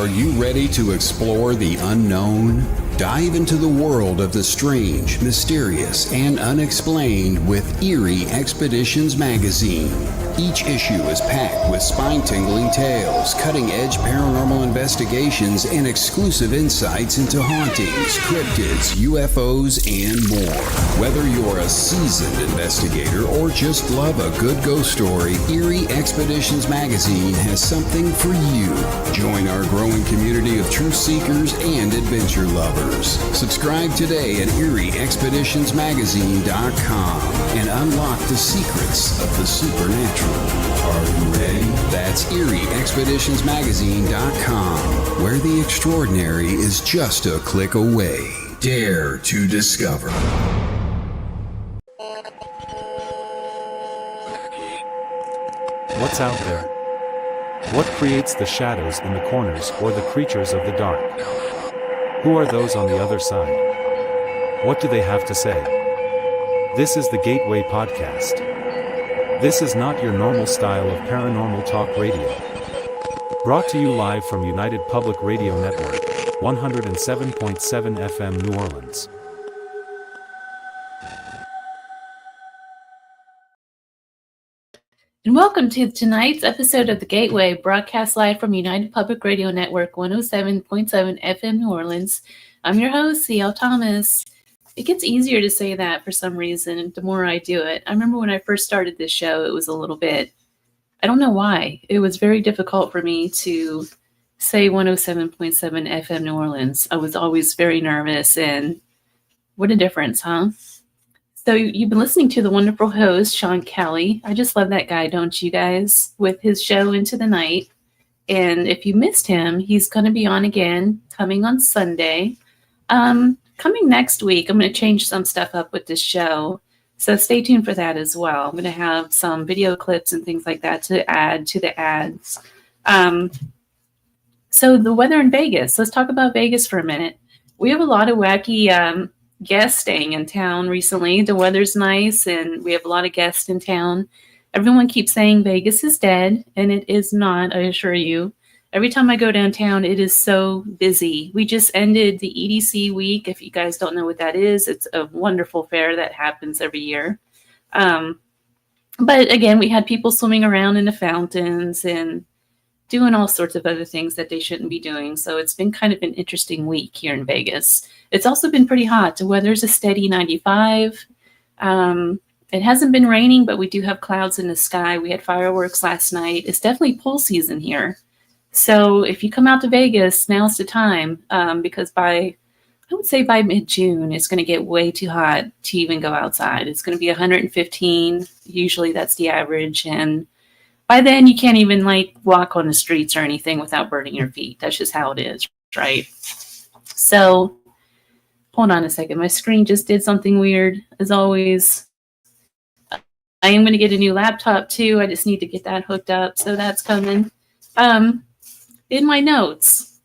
Are you ready to explore the unknown? Dive into the world of the strange, mysterious, and unexplained with Eerie Expeditions magazine. Each issue is packed with spine-tingling tales, cutting-edge paranormal investigations, and exclusive insights into hauntings, cryptids, UFOs, and more. Whether you're a seasoned investigator or just love a good ghost story, Eerie Expeditions magazine has something for you. Join our growing community of truth seekers and adventure lovers. Subscribe today at EerieExpeditionsMagazine.com and unlock the secrets of the supernatural. Are you ready? That's EerieExpeditionsMagazine.com, where the extraordinary is just a click away. Dare to discover. What's out there? What creates the shadows in the corners or the creatures of the dark? Who are those on the other side? What do they have to say? This is the Gateway Podcast. This is not your normal style of paranormal talk radio. Brought to you live from United Public Radio Network, 107.7 FM New Orleans. And welcome to tonight's episode of The Gateway, broadcast live from United Public Radio Network, 107.7 FM New Orleans. I'm your host, C.L. Thomas. It gets easier to say that for some reason the more I do it. I remember when I first started this show, it was a little bit, I don't know why. It was very difficult for me to say 107.7 FM New Orleans. I was always very nervous, and what a difference, huh? So you've been listening to the wonderful host, Sean Kelly. I just love that guy, don't you guys? With his show Into the Night. And if you missed him, he's going to be on again, coming on Sunday. Coming next week, I'm going to change some stuff up with this show. So stay tuned for that as well. I'm going to have some video clips and things like that to add to the ads. So the weather in Vegas. Let's talk about Vegas for a minute. We have a lot of wacky guests staying in town recently. The weather's nice and we have a lot of guests in town. Everyone keeps saying Vegas is dead, and it is not, I assure you. Every time I go downtown, it is so busy. We just ended the EDC week. If you guys don't know what that is, it's a wonderful fair that happens every year. But again, we had people swimming around in the fountains and doing all sorts of other things that they shouldn't be doing. So it's been kind of an interesting week here in Vegas. It's also been pretty hot. The weather's a steady 95. It hasn't been raining, but we do have clouds in the sky. We had fireworks last night. It's definitely pool season here. So if you come out to Vegas, now's the time, because I would say by mid-June, it's going to get way too hot to even go outside. It's going to be 115. Usually that's the average. And by then, you can't even walk on the streets or anything without burning your feet. That's just how it is, right? So, hold on a second. My screen just did something weird, as always. I am going to get a new laptop, too. I just need to get that hooked up, so that's coming. In my notes,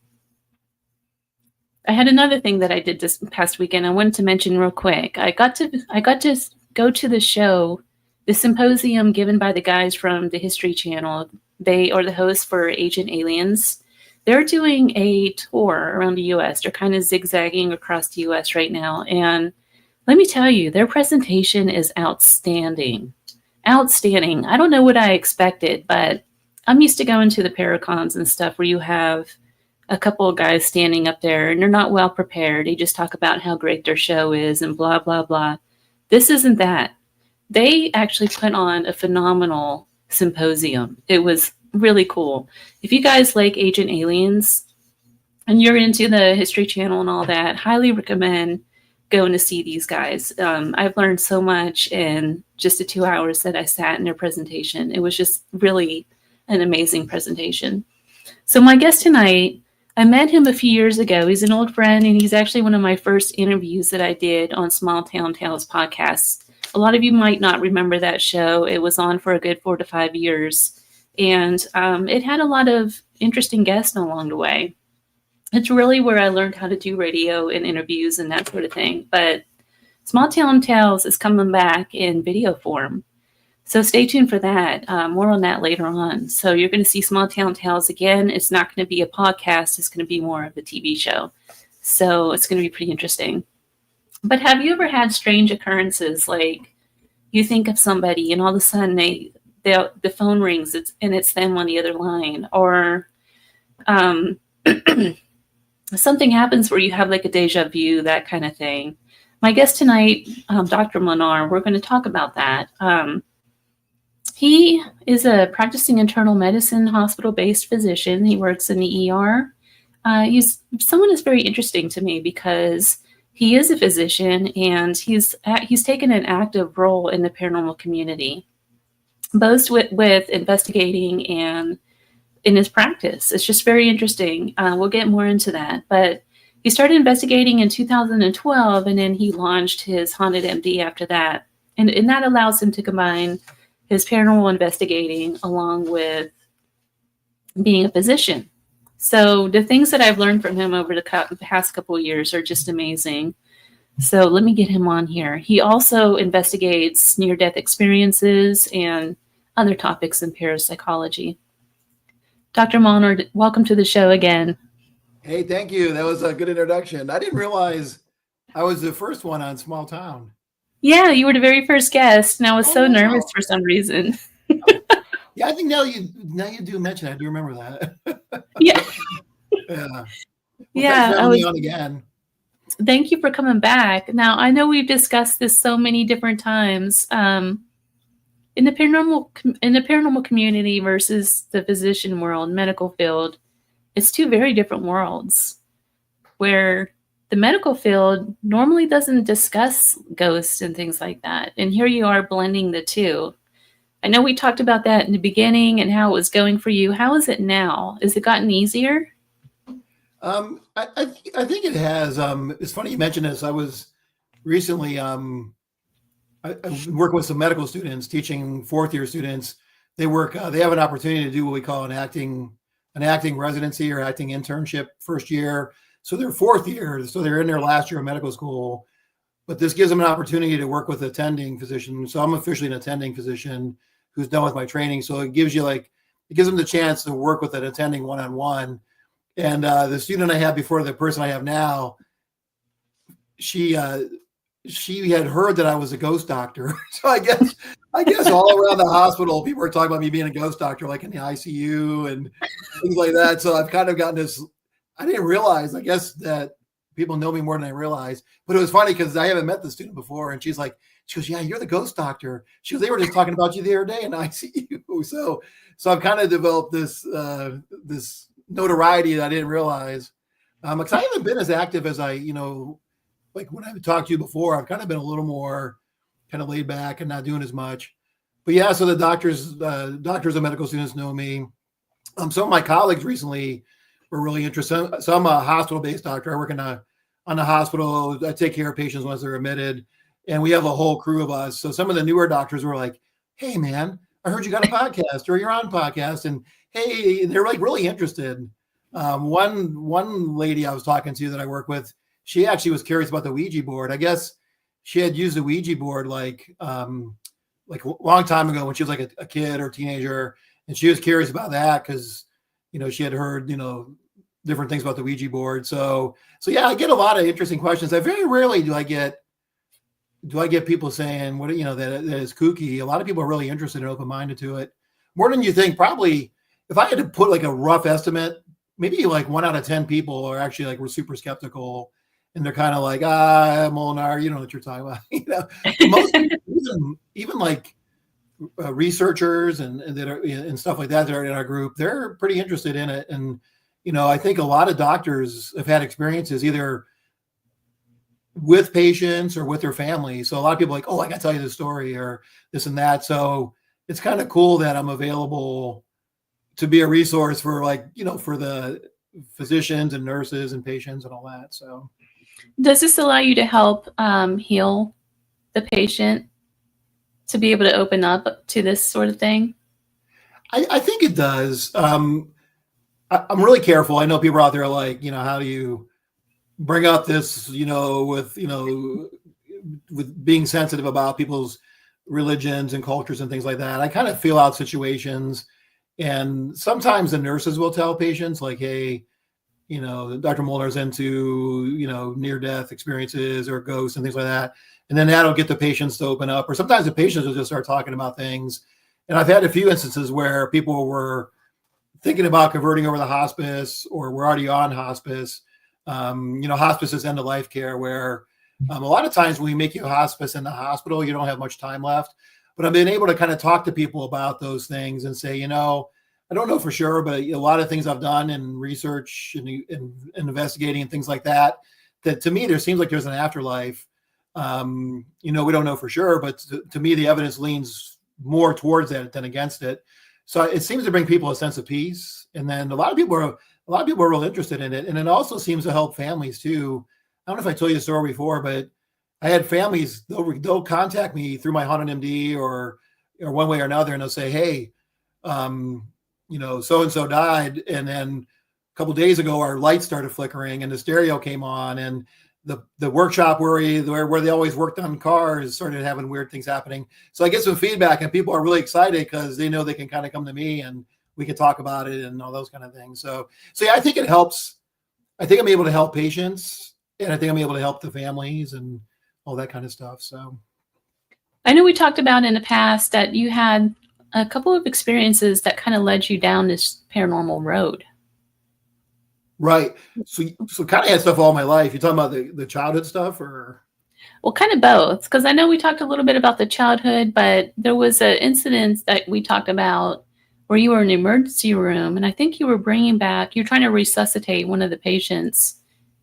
I had another thing that I did this past weekend I wanted to mention real quick. I got to go to the show, the symposium given by the guys from the History Channel. They are the hosts for Agent Aliens. They're doing a tour around the U.S. They're kind of zigzagging across the U.S. right now. And let me tell you, their presentation is outstanding. Outstanding. I don't know what I expected, but I'm used to going to the Paracons and stuff where you have a couple of guys standing up there and they're not well prepared. They just talk about how great their show is and blah, blah, blah. This isn't that. They actually put on a phenomenal symposium. It was really cool. If you guys like Agent Aliens and you're into the History Channel and all that, highly recommend going to see these guys. I've learned so much in just the 2 hours that I sat in their presentation. It was just really an amazing presentation. So my guest tonight, I met him a few years ago. He's an old friend, and he's actually one of my first interviews that I did on Small Town Tales podcast. A lot of you might not remember that show. It was on for a good 4 to 5 years. And it had a lot of interesting guests along the way. It's really where I learned how to do radio and interviews and that sort of thing. But Small Town Tales is coming back in video form. So stay tuned for that. More on that later on. So you're going to see Small Town Tales again. It's not going to be a podcast. It's going to be more of a TV show. So it's going to be pretty interesting. But have you ever had strange occurrences, like you think of somebody and all of a sudden the phone rings and it's them on the other line, or something happens where you have like a deja vu, that kind of thing? My guest tonight, Dr. Molnar, we're going to talk about that. He is a practicing internal medicine hospital-based physician. He works in the ER. He's someone that's very interesting to me because he is a physician and he's taken an active role in the paranormal community, both with investigating and in his practice. It's just very interesting. We'll get more into that. But he started investigating in 2012, and then he launched his Haunted M.D. after that. And that allows him to combine his paranormal investigating along with being a physician. So the things that I've learned from him over the past couple of years are just amazing. So let me get him on here. He also investigates near-death experiences and other topics in parapsychology. Dr. Molnar, welcome to the show again. Hey, thank you. That was a good introduction. I didn't realize I was the first one on Small Town. Yeah, you were the very first guest, and I was so nervous for some reason. Yeah, I think now you do mention it. I do remember that. Yeah. Yeah. Well, yeah. I was on again. Thank you for coming back. Now, I know we've discussed this so many different times. In the paranormal community versus the physician world, medical field, it's two very different worlds, where the medical field normally doesn't discuss ghosts and things like that. And here you are blending the two. I know we talked about that in the beginning and how it was going for you. How is it now? Has it gotten easier? I think it has. It's funny you mentioned this. I was recently I work with some medical students, teaching fourth year students. They have an opportunity to do what we call an acting residency or acting internship first year. So they're fourth year, so they're in their last year of medical school, but this gives them an opportunity to work with attending physician. So I'm officially an attending physician who's done with my training. So it gives them the chance to work with an attending one-on-one. And the student I had before, the person I have now, she had heard that I was a ghost doctor. So I guess all around the hospital, people were talking about me being a ghost doctor, like in the ICU and things like that. So I've kind of gotten this. I didn't realize, I guess, that people know me more than I realized. But it was funny because I haven't met the student before, and she goes, "Yeah, you're the ghost doctor." She goes, "They were just talking about you the other day in ICU." So I've kind of developed this notoriety that I didn't realize. Because I haven't been as active as I, like when I've talked to you before. I've kind of been a little more kind of laid back and not doing as much. But yeah, so the doctors and medical students know me. Some of my colleagues recently were really interested. So I'm a hospital-based doctor. I work on the hospital. I take care of patients once they're admitted, and we have a whole crew of us. So some of the newer doctors were like, "Hey, man, I heard you got a podcast or you're on podcast," and hey, they're like really interested. One lady I was talking to that I work with, she actually was curious about the Ouija board. I guess she had used the Ouija board like a long time ago when she was like a kid or teenager, and she was curious about that because she had heard different things about the Ouija board. So yeah, I get a lot of interesting questions. I very rarely do I get people saying what that is kooky. A lot of people are really interested and open-minded to it, more than you think. Probably, if I had to put like a rough estimate, maybe like 1 out of 10 people are actually like, we're super skeptical, and they're kind of like, Molnar, you know what you're talking about. Most even like researchers and that are and stuff like that are in our group, they're pretty interested in it. And I think a lot of doctors have had experiences either with patients or with their family. So a lot of people are like, oh, I got to tell you this story or this and that. So it's kind of cool that I'm available to be a resource for for the physicians and nurses and patients and all that. So does this allow you to help heal the patient to be able to open up to this sort of thing? I think it does. I'm really careful. I know people out there like, how do you bring up this, with being sensitive about people's religions and cultures and things like that. I kind of feel out situations, and sometimes the nurses will tell patients like, hey, Dr. Molnar's into, near-death experiences or ghosts and things like that. And then that'll get the patients to open up. Or sometimes the patients will just start talking about things. And I've had a few instances where people were thinking about converting over to hospice or were already on hospice. Hospice is end-of-life care where a lot of times when we make you a hospice in the hospital, you don't have much time left. But I've been able to kind of talk to people about those things and say, I don't know for sure, but a lot of things I've done in research and investigating and things like that to me, there seems like there's an afterlife. We don't know for sure, but to me, the evidence leans more towards that than against it. So it seems to bring people a sense of peace. And then a lot of people are real interested in it. And it also seems to help families too. I don't know if I told you the story before, but I had families, they'll contact me through my Haunted M.D. or one way or another, and they'll say, hey, so-and-so died. And then a couple of days ago, our lights started flickering and the stereo came on, and the workshop where they always worked on cars started having weird things happening. So I get some feedback, and people are really excited because they know they can kind of come to me and we can talk about it and all those kind of things. So yeah, I think it helps. I think I'm able to help patients, and I think I'm able to help the families and all that kind of stuff. So I know we talked about in the past that you had a couple of experiences that kind of led you down this paranormal road. Right. So kind of had stuff all my life. You're talking about the childhood stuff, or? Well, kind of both, because I know we talked a little bit about the childhood, but there was an incident that we talked about where you were in the emergency room, and I think you're trying to resuscitate one of the patients,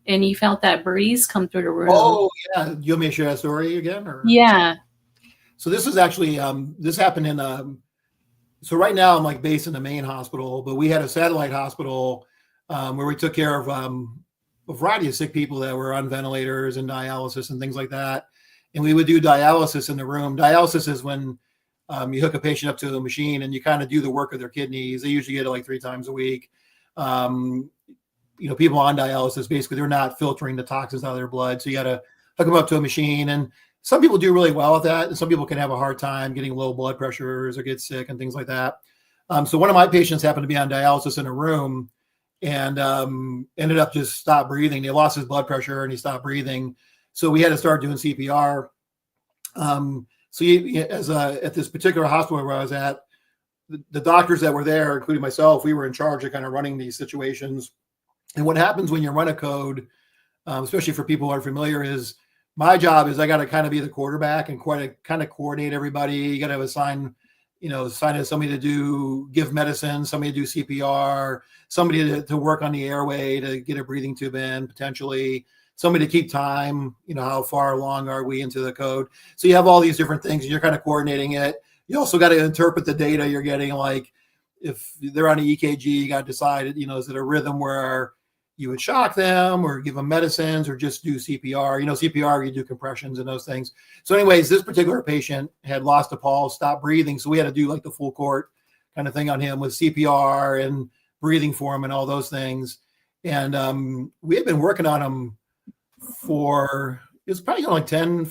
and you felt that breeze come through the room. Oh, yeah. You want me to share that story again? Or? Yeah. So this is actually, this happened in, so right now I'm like based in the main hospital, but we had a satellite hospital where we took care of a variety of sick people that were on ventilators and dialysis and things like that. And we would do dialysis in the room. Dialysis is when you hook a patient up to a machine and you kind of do the work of their kidneys. They usually get it like 3 times a week. People on dialysis, basically, they're not filtering the toxins out of their blood. So you got to hook them up to a machine. And some people do really well with that. And some people can have a hard time getting low blood pressures or get sick and things like that. So one of my patients happened to be on dialysis in a room and ended up just stopped breathing. They lost his blood pressure and he stopped breathing. So we had to start doing CPR. At this particular hospital where I was at, the doctors that were there, including myself, we were in charge of kind of running these situations. And what happens when you run a code, especially for people who are familiar, is my job is I got to kind of be the quarterback and kind of coordinate everybody. You got to assign somebody to give medicine, somebody to do CPR, somebody to work on the airway to get a breathing tube in, potentially somebody to keep time, how far along are we into the code. So you have all these different things and you're kind of coordinating it. You also got to interpret the data you're getting. Like if they're on an EKG, you got to decide, is it a rhythm where you would shock them or give them medicines or just do CPR. CPR, you do compressions and those things. So anyways, this particular patient had lost a pulse, stopped breathing. So we had to do like the full court kind of thing on him with CPR and breathing for him and all those things. And we had been working on him for, it was probably like 10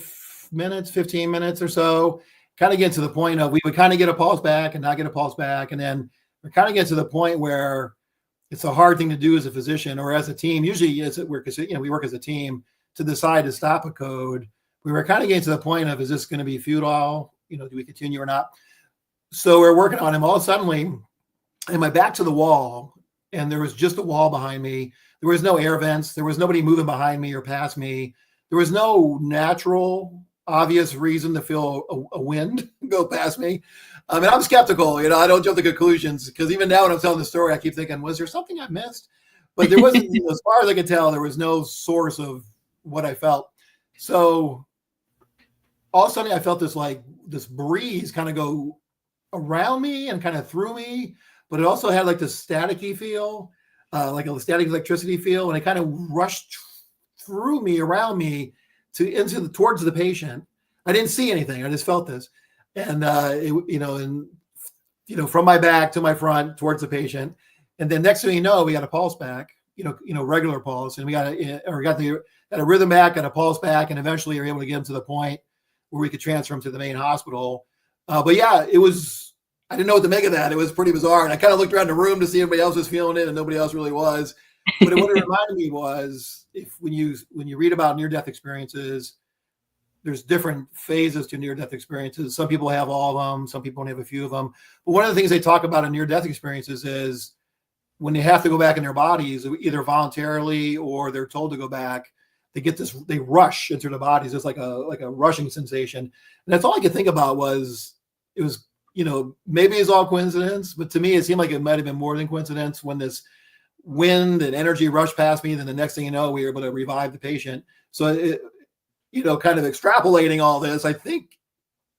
minutes, 15 minutes or so, kind of get to the point of, we would kind of get a pulse back and not get a pulse back. And then we kind of get to the point where it's a hard thing to do as a physician or as a team. Usually we work as a team to decide to stop a code. We were kind of getting to the point of, is this going to be futile? Do we continue or not? So we're working on him. All suddenly, and my back to the wall, and there was just a wall behind me. There was no air vents. There was nobody moving behind me or past me. There was no natural, obvious reason to feel a wind go past me. I mean, I'm skeptical, I don't jump to conclusions because even now when I'm telling the story, I keep thinking, was there something I missed? But there wasn't, as far as I could tell, there was no source of what I felt. So all of a sudden I felt this breeze kind of go around me and kind of through me, but it also had like this staticky feel, like a static electricity feel. And it kind of rushed through me, around me towards the patient. I didn't see anything. I just felt this. And, from my back to my front towards the patient. And then next thing you know, we got a pulse back, regular pulse. And we got a rhythm back, got a pulse back. And eventually you're able to get him to the point where we could transfer him to the main hospital. But yeah, I didn't know what to make of that. It was pretty bizarre. And I kind of looked around the room to see if anybody else was feeling it, and nobody else really was. But what it reminded me was, when you read about near-death experiences, there's different phases to near-death experiences. Some people have all of them. Some people only have a few of them. But one of the things they talk about in near-death experiences is when they have to go back in their bodies, either voluntarily or they're told to go back, they rush into their bodies. It's like a rushing sensation. And that's all I could think about it was, maybe it's all coincidence, but to me, it seemed like it might've been more than coincidence when this wind and energy rushed past me. Then the next thing you know, we were able to revive the patient. So kind of extrapolating all this, I think,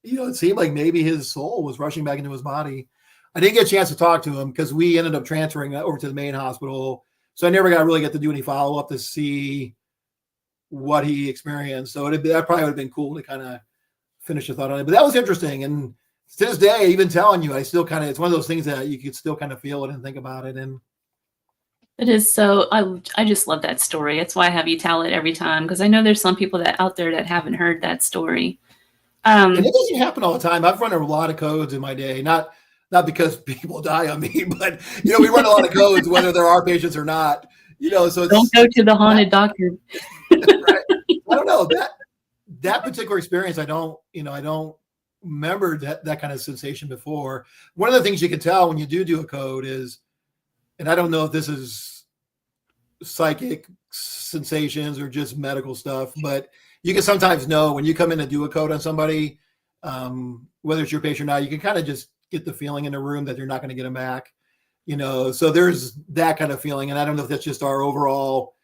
it seemed like maybe his soul was rushing back into his body. I didn't get a chance to talk to him because we ended up transferring over to the main hospital. So I never really got to do any follow-up to see what he experienced. So that probably would have been cool to kind of finish the thought on it. But that was interesting. And to this day, even telling you, it's one of those things that you could still kind of feel it and think about it. And it is so, I just love that story. That's why I have you tell it every time, because I know there's some people that out there that haven't heard that story. And it doesn't happen all the time. I've run a lot of codes in my day, not because people die on me, but we run a lot of codes, whether there are patients or not. So don't go to the haunted doctor. Right? I don't know that particular experience. I don't remember that kind of sensation before. One of the things you can tell when you do a code is, and I don't know if this is psychic sensations or just medical stuff, but you can sometimes know when you come in to do a code on somebody, whether it's your patient or not, you can kind of just get the feeling in the room that you're not going to get them back. So there's that kind of feeling. And I don't know if that's just our overall,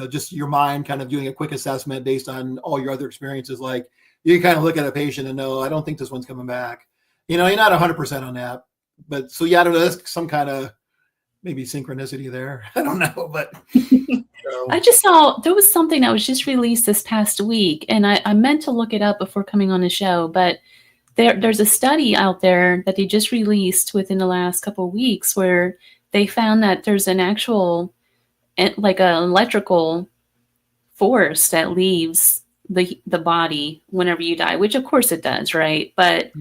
just your mind kind of doing a quick assessment based on all your other experiences. Like you can kind of look at a patient and know, I don't think this one's coming back. You're not 100% on that, but so, yeah, I don't know. That's some kind of maybe synchronicity there. I don't know, but so. I just saw there was something that was just released this past week, and I meant to look it up before coming on the show, but there's a study out there that they just released within the last couple of weeks where they found that there's an actual, like an electrical force that leaves the body whenever you die, which of course it does, right? But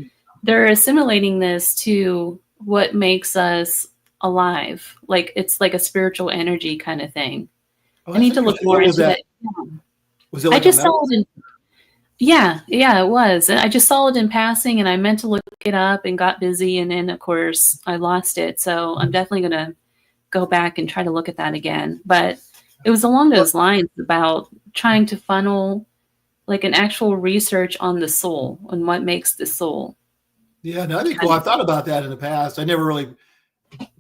they're assimilating this to what makes us alive. Like it's like a spiritual energy kind of thing. I need to look more into that. Was it like I just saw it in, yeah, it was. I just saw it in passing and I meant to look it up and got busy. And then of course I lost it. So I'm definitely going to go back and try to look at that again. But it was along those lines about trying to funnel like an actual research on the soul and what makes the soul. Yeah, no, I think cool. I've thought about that in the past. I never really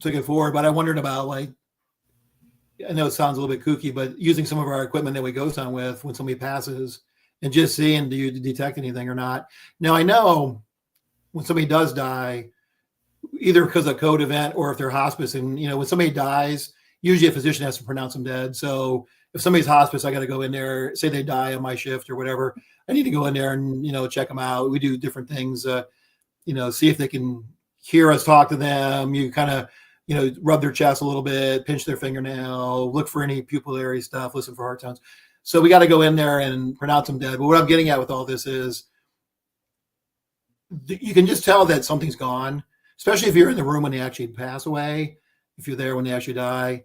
took it forward, but I wondered about, like, I know it sounds a little bit kooky, but using some of our equipment that we ghost on with when somebody passes and just seeing, do you detect anything or not? Now, I know when somebody does die, either because of a code event or if they're hospice, and, when somebody dies, usually a physician has to pronounce them dead. So if somebody's hospice, I got to go in there, say they die on my shift or whatever. I need to go in there and, check them out. We do different things, see if they can hear us talk to them. You kind of, rub their chest a little bit, pinch their fingernail, look for any pupillary stuff, listen for heart sounds. So we got to go in there and pronounce them dead. But what I'm getting at with all this is you can just tell that something's gone, especially if you're in the room when they actually pass away. If you're there when they actually die,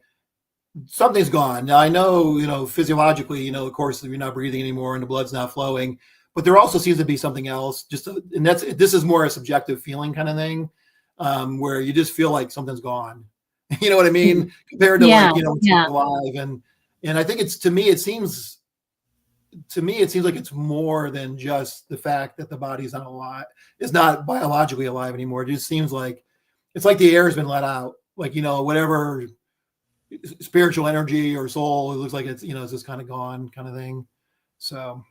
something's gone. Now, I know, physiologically, of course, you're not breathing anymore and the blood's not flowing, but there also seems to be something else. And this is more a subjective feeling kind of thing, where you just feel like something's gone. You know what I mean? Compared to alive. And I think to me, it seems like it's more than just the fact that the body's not alive. It's not biologically alive anymore. It just seems like it's like the air has been let out. Like, whatever spiritual energy or soul, it looks like it's, it's just kind of gone kind of thing. So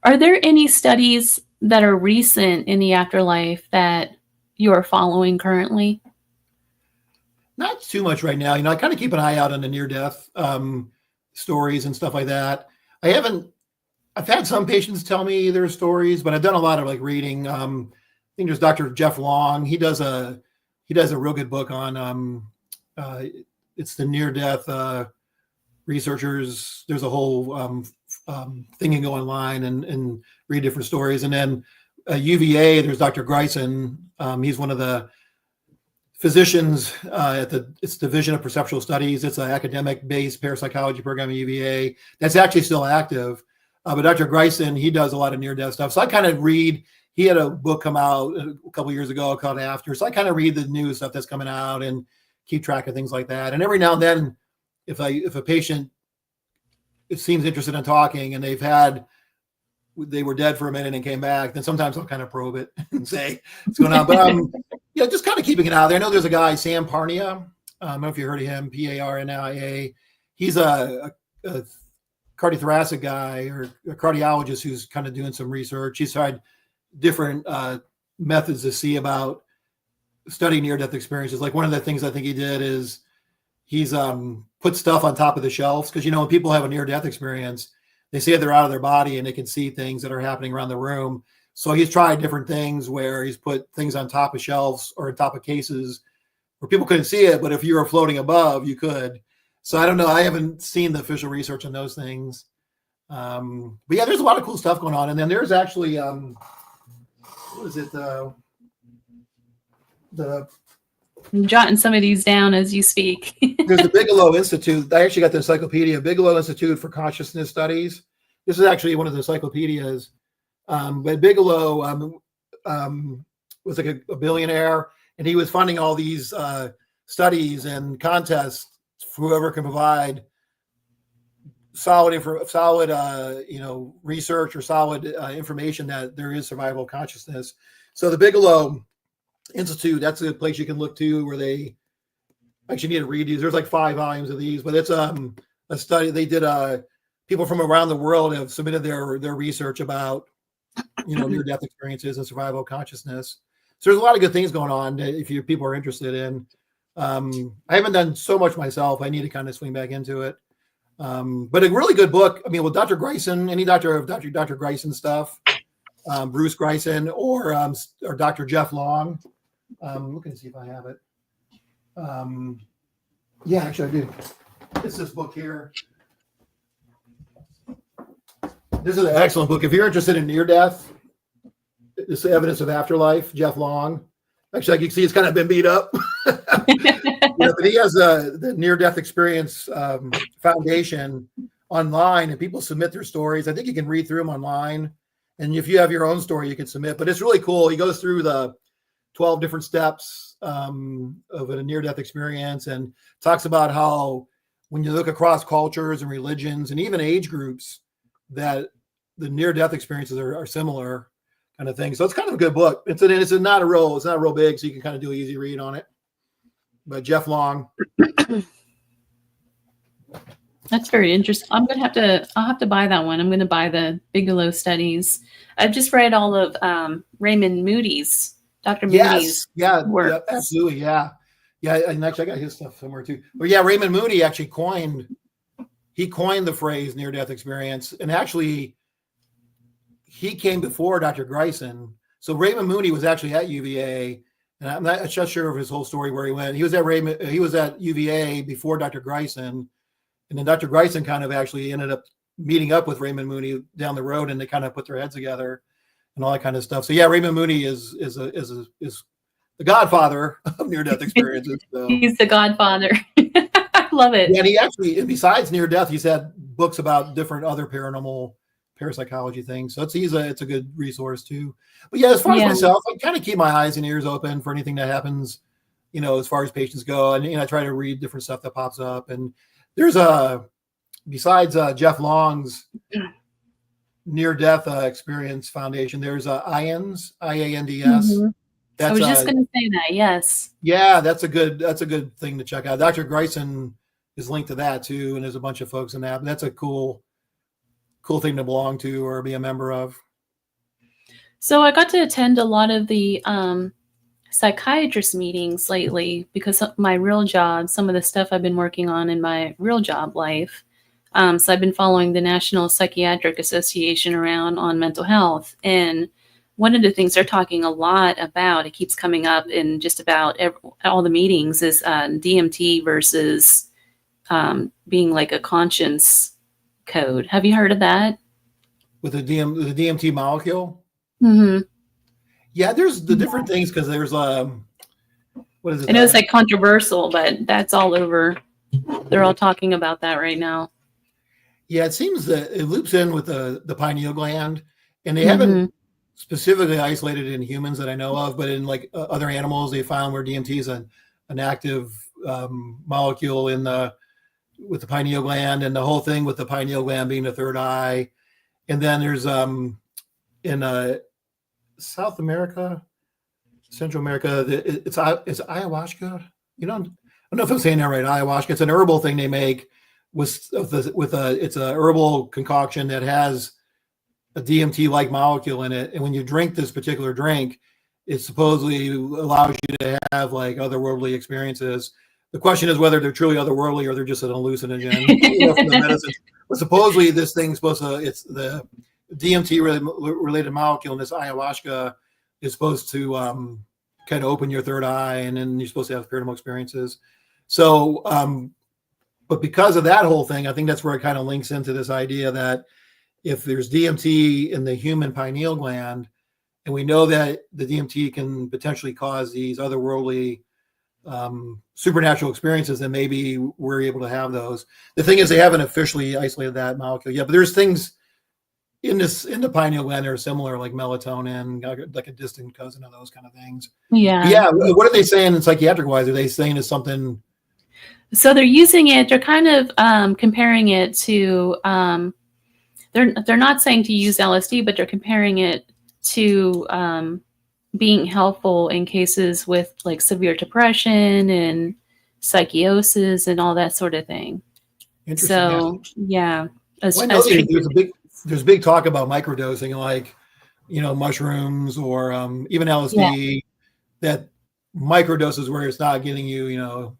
are there any studies that are recent in the afterlife that you are following currently? Not too much right now. I kind of keep an eye out on the near-death stories and stuff like that. I've had some patients tell me their stories, but I've done a lot of reading. I think there's Dr. Jeff Long. He does a real good book on it's the near-death researchers. There's a whole thing and go online and read different stories. And then UVA, there's Dr. Greisen. He's one of the physicians at its Division of Perceptual Studies. It's an academic-based parapsychology program at UVA that's actually still active. But Dr. Greisen, he does a lot of near-death stuff. So I kind of read. He had a book come out a couple years ago called After. So I kind of read the new stuff that's coming out and keep track of things like that. And every now and then, if a patient seems interested in talking and they were dead for a minute and came back, then sometimes I'll kind of probe it and say what's going on. But just kind of keeping it out there. I know there's a guy, Sam Parnia. I don't know if you heard of him, Parnia. He's a cardiothoracic guy or a cardiologist who's kind of doing some research. He's tried different methods to see about studying near-death experiences. Like one of the things I think he did is he's put stuff on top of the shelves, because when people have a near-death experience, they say they're out of their body and they can see things that are happening around the room. So he's tried different things where he's put things on top of shelves or on top of cases where people couldn't see it, but if you were floating above, you could. So I don't know. I haven't seen the official research on those things. But yeah, there's a lot of cool stuff going on. And then there's actually what is it? I'm jotting some of these down as you speak. There's the Bigelow Institute. I actually got the encyclopedia, Bigelow Institute for Consciousness Studies. This is actually one of the encyclopedias. But Bigelow was like a billionaire, and he was funding all these studies and contests for whoever can provide solid research or solid information that there is survival of consciousness. So the Bigelow Institute, that's a place you can look to where they actually need to read these. There's like 5 volumes of these, but it's a study they did. People from around the world have submitted their research about near-death experiences and survival of consciousness. So there's a lot of good things going on if people are interested in. I haven't done so much myself. I need to kind of swing back into it. But a really good book. I mean, with Dr. Greisen, any Dr. Greisen stuff, Bruce Greisen or Dr. Jeff Long. Looking to see if I have it. Yeah, actually I do. It's this book here. This is an excellent book. If you're interested in near death, this is Evidence of Afterlife, Jeff Long. Actually, I can see it's kind of been beat up. But he has the Near Death Experience Foundation online, and people submit their stories. I think you can read through them online. And if you have your own story, you can submit. But it's really cool. He goes through the 12 different steps of a near-death experience and talks about how when you look across cultures and religions and even age groups, that the near-death experiences are similar kind of thing. So it's kind of a good book. It's not real big, so you can kind of do an easy read on it. But Jeff Long. That's very interesting. I'll have to buy that one. I'm going to buy the Bigelow studies. I've just read all of Raymond Moody's, Dr. Moody's work. Yeah, absolutely. Yeah. Yeah. And actually I got his stuff somewhere too. But yeah, Raymond Moody actually coined the phrase near-death experience. And actually he came before Dr. Greisen. So Raymond Moody was actually at UVA, and I'm not just sure of his whole story where he went. He was at UVA before Dr. Greisen. And then Dr. Greisen kind of actually ended up meeting up with Raymond Moody down the road, and they kind of put their heads together and all that kind of stuff. So yeah, Raymond Moody is the godfather of near-death experiences. So. He's the godfather. I love it. Yeah, and he actually, besides near-death, he's had books about different other paranormal parapsychology things. So it's a good resource too. But yeah, as far as myself, I kind of keep my eyes and ears open for anything that happens, as far as patients go. And I try to read different stuff that pops up. And there's besides Jeff Long's near-death experience foundation, there's IANDS, IANDS. Mm-hmm. I was just going to say that. Yes. Yeah, that's a good thing to check out. Dr. Greisen is linked to that too, and there's a bunch of folks in that. But that's a cool thing to belong to or be a member of. So I got to attend a lot of the psychiatrist meetings lately because of my real job, some of the stuff I've been working on in my real job life. So I've been following the National Psychiatric Association around on mental health. And one of the things they're talking a lot about, it keeps coming up in just about all the meetings, is DMT versus being like a conscience code. Have you heard of that? With the DMT molecule. Mm-hmm. Yeah, there's the different things because there's what is it? I know it's like controversial, but that's all over. They're all talking about that right now. Yeah, it seems that it loops in with the pineal gland, and they haven't specifically isolated it in humans that I know of, but in like other animals, they found where DMT is an active molecule with the pineal gland, and the whole thing with the pineal gland being the third eye. And then there's in South America, Central America, it's ayahuasca. I don't know if I'm saying that right. Ayahuasca. It's an herbal thing they make it's a herbal concoction that has a DMT like molecule in it. And when you drink this particular drink, it supposedly allows you to have like otherworldly experiences. The question is whether they're truly otherworldly or they're just an hallucinogen. From the medicine. But supposedly this thing's it's the DMT related molecule in this ayahuasca is supposed to kind of open your third eye, and then you're supposed to have paranormal experiences. So, but because of that whole thing, I think that's where it kind of links into this idea that if there's DMT in the human pineal gland, and we know that the DMT can potentially cause these otherworldly supernatural experiences, then maybe we're able to have those. The thing is, they haven't officially isolated that molecule yet, but there's things in the pineal gland that are similar, like melatonin, like a distant cousin of those kind of things. Yeah. Yeah. What are they saying in psychiatric wise? Are they saying it's something? So they're using it. They're kind of comparing it to. They're not saying to use LSD, but they're comparing it to being helpful in cases with like severe depression and psychosis and all that sort of thing. Interesting. So yeah, there's big talk about microdosing, like mushrooms or even LSD. That microdoses where it's not getting you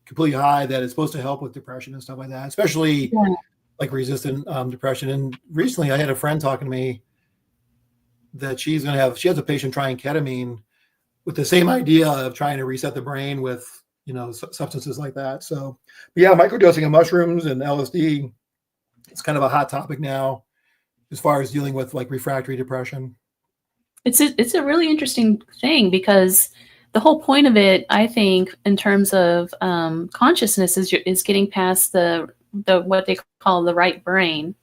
completely high, that it's supposed to help with depression and stuff like that, especially like resistant depression. And recently I had a friend talking to me that she has a patient trying ketamine with the same idea of trying to reset the brain with substances like that. So yeah, microdosing of mushrooms and LSD, it's kind of a hot topic now as far as dealing with like refractory depression. It's a really interesting thing, because the whole point of it, I think, in terms of consciousness is getting past the what they call the right brain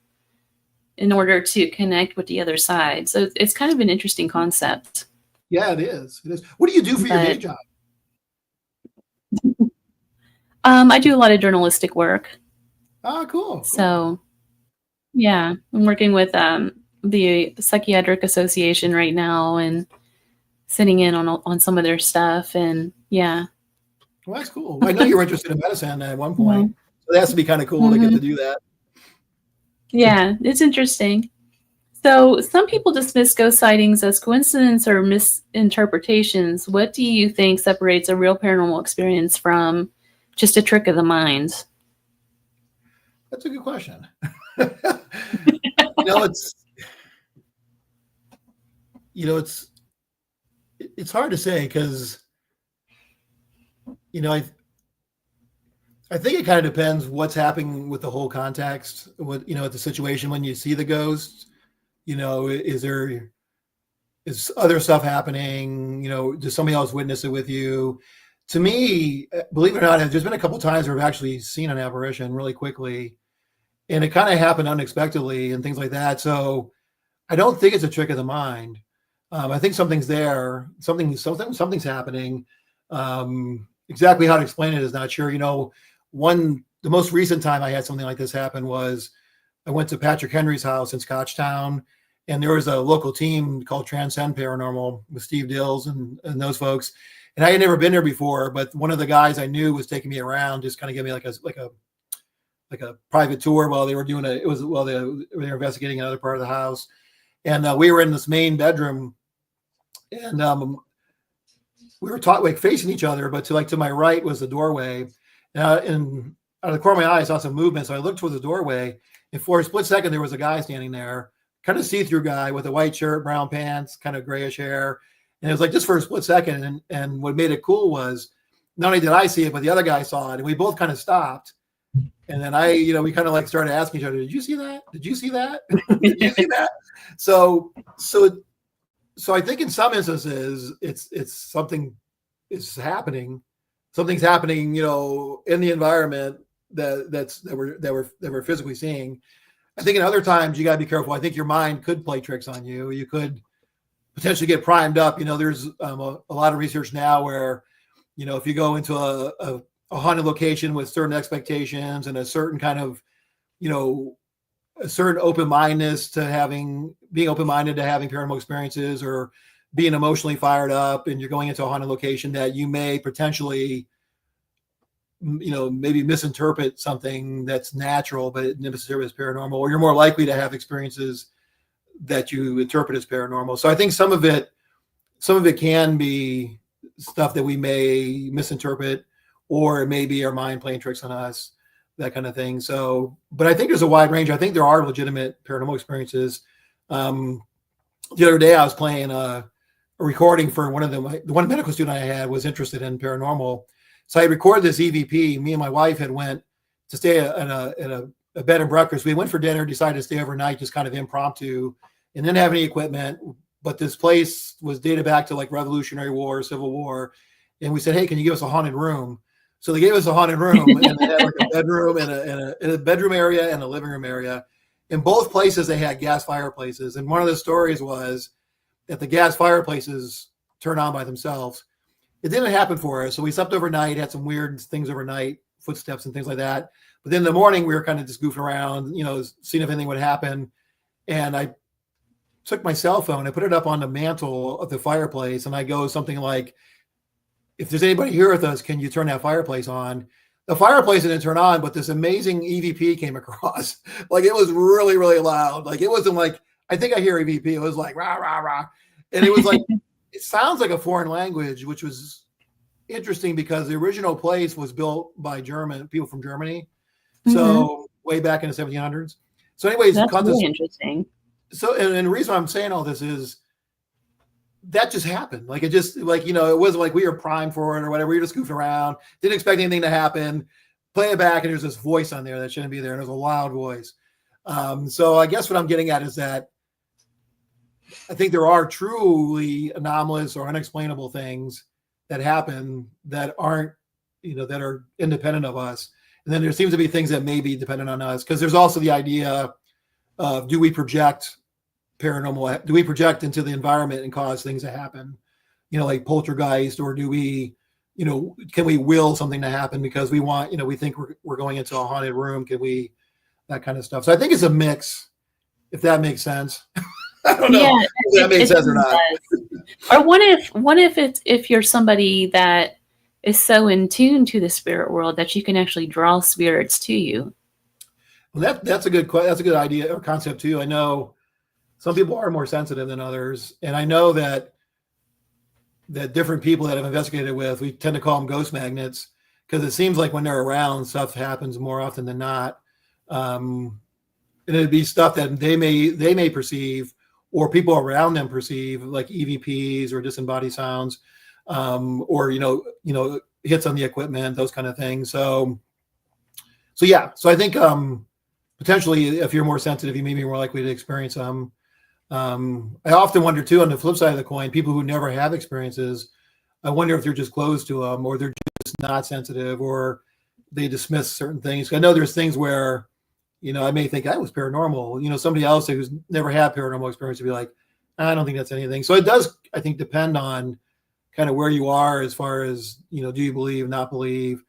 in order to connect with the other side. So it's kind of an interesting concept. Yeah, it is. What do you do for your day job? I do a lot of journalistic work. Oh, cool. So yeah, I'm working with the Psychiatric Association right now and sitting in on some of their stuff. And yeah. Well, that's cool. I know you were interested in medicine at one point. So that has to be kind of cool to get to do that. Yeah, it's interesting. So some people dismiss ghost sightings as coincidence or misinterpretations. What do you think separates a real paranormal experience from just a trick of the mind? That's a good question. It's hard to say, because I think it kind of depends what's happening with the whole context, with the situation when you see the ghosts. Is other stuff happening? Does somebody else witness it with you? To me, believe it or not, there's been a couple of times where I've actually seen an apparition really quickly, and it kind of happened unexpectedly and things like that. So I don't think it's a trick of the mind. I think something's there. Something's happening. Exactly how to explain it is not sure. The most recent time I had something like this happen was I went to Patrick Henry's house in Scotchtown, and there was a local team called Transcend Paranormal with Steve Dills and those folks. And I had never been there before, but one of the guys I knew was taking me around, just kind of giving me like a private tour while they were doing they were investigating another part of the house. And we were in this main bedroom, and we were facing each other, but to my right was the doorway. And out of the corner of my eye, I saw some movement. So I looked towards the doorway, and for a split second, there was a guy standing there, kind of see-through guy with a white shirt, brown pants, kind of grayish hair. And it was like just for a split second. And what made it cool was not only did I see it, but the other guy saw it. And we both kind of stopped. And then we kind of like started asking each other, did you see that? Did you see that? Did you see that? So I think in some instances it's something is happening. Something's happening, in the environment that we're physically seeing. I think in other times you got to be careful. I think your mind could play tricks on you. You could potentially get primed up. There's a lot of research now where, if you go into a haunted location with certain expectations and a certain kind of, a certain open-mindedness to being open-minded to having paranormal experiences or being emotionally fired up, and you're going into a haunted location, that you may potentially, maybe misinterpret something that's natural, but it necessarily is paranormal, or you're more likely to have experiences that you interpret as paranormal. So I think some of it can be stuff that we may misinterpret, or it may be our mind playing tricks on us, that kind of thing. So, but I think there's a wide range. I think there are legitimate paranormal experiences. The other day I was playing a recording for the one medical student I had was interested in paranormal. So I recorded this EVP. Me and my wife had went to stay at a bed and breakfast. We went for dinner, decided to stay overnight, just kind of impromptu, and didn't have any equipment. But this place was dated back to like Revolutionary War, Civil War. And we said, hey, can you give us a haunted room? So they gave us a haunted room, and they had like a bedroom and a bedroom area and a living room area. In both places, they had gas fireplaces. And one of the stories was that the gas fireplaces turn on by themselves. It didn't happen for us. So we slept overnight, had some weird things overnight, footsteps and things like that. But then in the morning, we were kind of just goofing around, seeing if anything would happen. And I took my cell phone, I put it up on the mantle of the fireplace, and I go something like, if there's anybody here with us, can you turn that fireplace on? The fireplace didn't turn on, but this amazing EVP came across. Like, it was really, really loud. Like, it wasn't like, I think I hear EVP. It was like, rah, rah, rah. And it was like, it sounds like a foreign language, which was interesting because the original place was built by people from Germany. So way back in the 1700s. So anyways, that's really interesting. So, and the reason I'm saying all this is that just happened. Like, it just like, it wasn't like we were primed for it or whatever. We were just goofing around. Didn't expect anything to happen. Play it back, and there's this voice on there that shouldn't be there. And it was a loud voice. So I guess what I'm getting at is that I think there are truly anomalous or unexplainable things that happen that aren't, that are independent of us. And then there seems to be things that may be dependent on us, because there's also the idea of, do we project paranormal? Do we project into the environment and cause things to happen? Like poltergeist, or do we, can we will something to happen because we want, we think we're going into a haunted room? Can we, that kind of stuff. So I think it's a mix, if that makes sense. I don't know if that makes sense or not. Or what if you're somebody that is so in tune to the spirit world that you can actually draw spirits to you? Well, that's a good idea or concept too. I know some people are more sensitive than others, and I know that different people that I've investigated with, we tend to call them ghost magnets, because it seems like when they're around, stuff happens more often than not. And it'd be stuff that they may perceive, or people around them perceive, like EVPs or disembodied sounds, or hits on the equipment, those kind of things. So yeah. So I think potentially, if you're more sensitive, you may be more likely to experience them. I often wonder too, on the flip side of the coin, people who never have experiences, I wonder if they're just closed to them, or they're just not sensitive, or they dismiss certain things. I know there's things where, I may think that was paranormal. Somebody else who's never had paranormal experience would be like, I don't think that's anything. So it does, I think, depend on kind of where you are as far as, do you believe, not believe?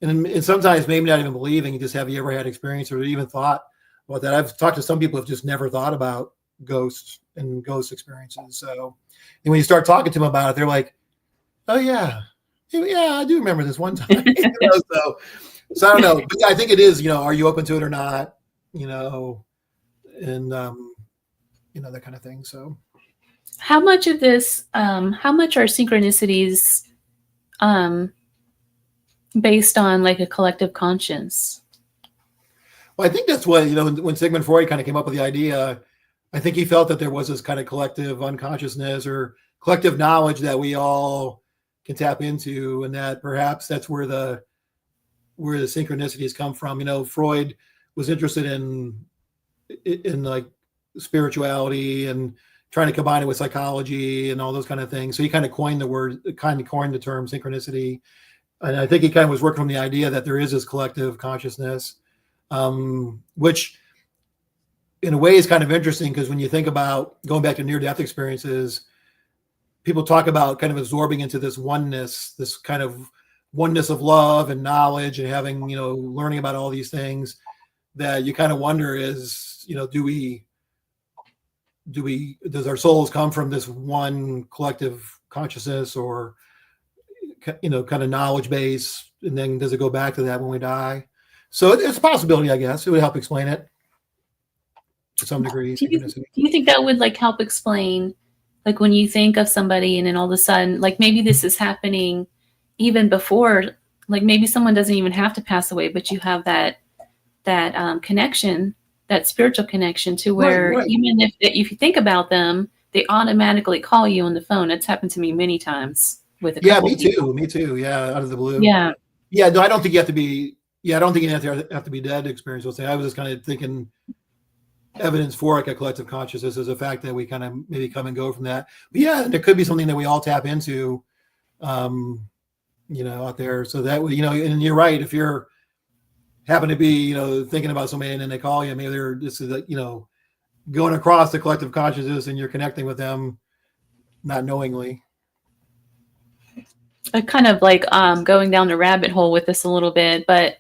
And sometimes maybe not even believing, just have you ever had experience or even thought about that? I've talked to some people who have just never thought about ghosts and ghost experiences. So, and when you start talking to them about it, they're like, oh yeah, I do remember this one time. So I don't know, but I think it is, are you open to it or not, and that kind of thing. So how much of this, how much are synchronicities based on like a collective conscience? Well, I think that's what, when Sigmund Freud kind of came up with the idea, I think he felt that there was this kind of collective unconsciousness or collective knowledge that we all can tap into, and that perhaps that's where the where the synchronicities come from. You know, Freud was interested in like spirituality and trying to combine it with psychology and all those kind of things. So he kind of coined the term synchronicity. And I think he kind of was working from the idea that there is this collective consciousness, which in a way is kind of interesting, because when you think about going back to near-death experiences, people talk about kind of absorbing into this oneness, this kind of oneness of love and knowledge and having, you know, learning about all these things, that you kind of wonder is, you know, does our souls come from this one collective consciousness, or, you know, kind of knowledge base, and then does it go back to that when we die? So it's a possibility, I guess. It would help explain it to some degree. Do you think that would like help explain, like when you think of somebody and then all of a sudden, like maybe this is happening even before, like maybe someone doesn't even have to pass away, but you have that connection, that spiritual connection, to where Right. even if you think about them, they automatically call you on the phone. It's happened to me many times with a couple Me people. too. Yeah, out of the blue. Yeah. No, I don't think you have to be. Yeah, I don't think you have to be dead to experience those things. I was just kind of thinking evidence for like a collective consciousness is the fact that we kind of maybe come and go from that. But yeah, there could be something that we all tap into, you know, out there. So that way, you know, and you're right. If you're happen to be, you know, thinking about somebody and then they call you, maybe they're just, you know, going across the collective consciousness and you're connecting with them not knowingly. I kind of like going down the rabbit hole with this a little bit, but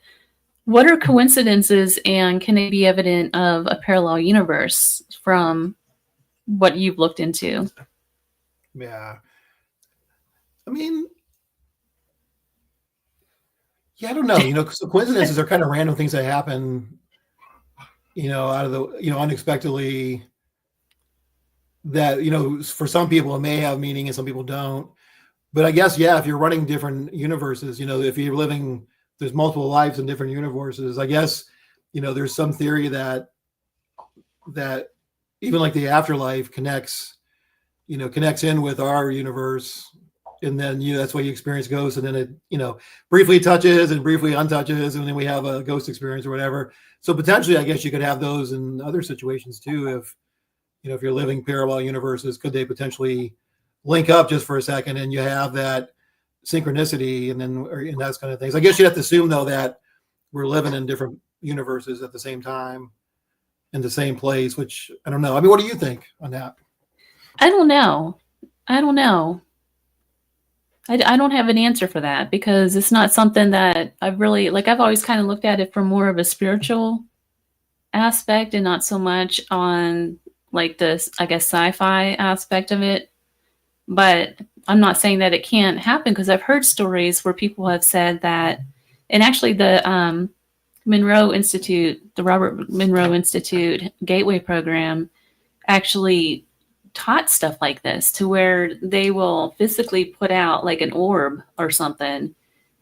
what are coincidences, and can they be evident of a parallel universe from what you've looked into? Yeah. I mean, yeah, I don't know. You know, so coincidences are kind of random things that happen, you know, out of the, you know, unexpectedly, that, you know, for some people it may have meaning and some people don't. But I guess, yeah, if you're running different universes, you know, if you're living, there's multiple lives in different universes, I guess, you know, there's some theory that even like the afterlife connects in with our universe. And then, you know, that's why you experience ghosts, and then it, you know, briefly touches and briefly untouches, and then we have a ghost experience or whatever. So potentially, I guess you could have those in other situations too. If, you know, if you're living parallel universes, could they potentially link up just for a second and you have that synchronicity, and then, and those kind of things. I guess you'd have to assume though that we're living in different universes at the same time in the same place, which I don't know. I mean, what do you think on that? I don't know. I don't have an answer for that, because it's not something that I've really, like, I've always kind of looked at it from more of a spiritual aspect and not so much on like this, I guess, sci-fi aspect of it. But I'm not saying that it can't happen, because I've heard stories where people have said that, and actually the Monroe Institute, the Robert Monroe Institute Gateway program actually taught stuff like this, to where they will physically put out like an orb or something,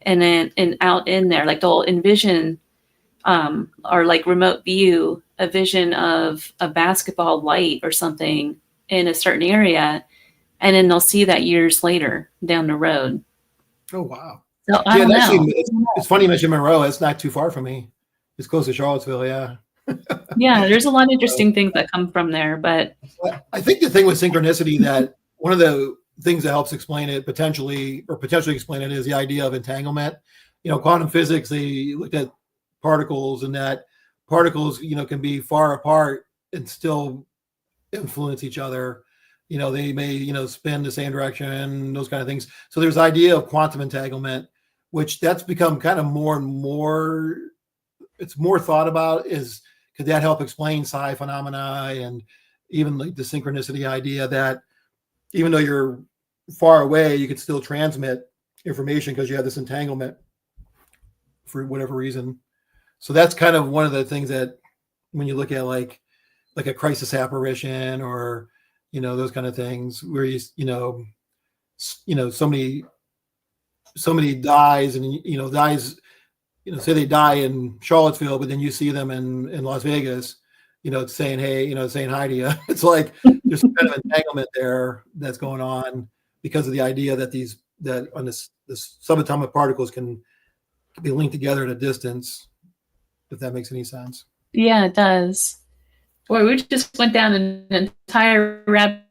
and then out in there, like they'll envision or like remote view a vision of a basketball light or something in a certain area, and then they'll see that years later down the road. Oh wow! So I don't know. Actually, it's funny you mentioned Monroe. It's not too far from me. It's close to Charlottesville. Yeah. Yeah, there's a lot of interesting things that come from there, but I think the thing with synchronicity, that one of the things that helps explain it potentially explain it, is the idea of entanglement. You know, quantum physics, they looked at particles, and that particles, you know, can be far apart and still influence each other. You know, they may, you know, spin the same direction, those kind of things. So there's the idea of quantum entanglement, which that's become kind of more and more, it's more thought about, is could that help explain psi phenomena, and even like the synchronicity idea that even though you're far away, you could still transmit information because you have this entanglement for whatever reason. So that's kind of one of the things that when you look at like a crisis apparition, or, you know, those kind of things where somebody dies, and, you know, you know, say they die in Charlottesville, but then you see them in Las Vegas, you know, it's saying, hey, you know, saying hi to you. It's like there's some kind of entanglement there that's going on because of the idea that that on this subatomic particles can be linked together at a distance, if that makes any sense. Yeah, it does. Boy, we just went down an entire rabbit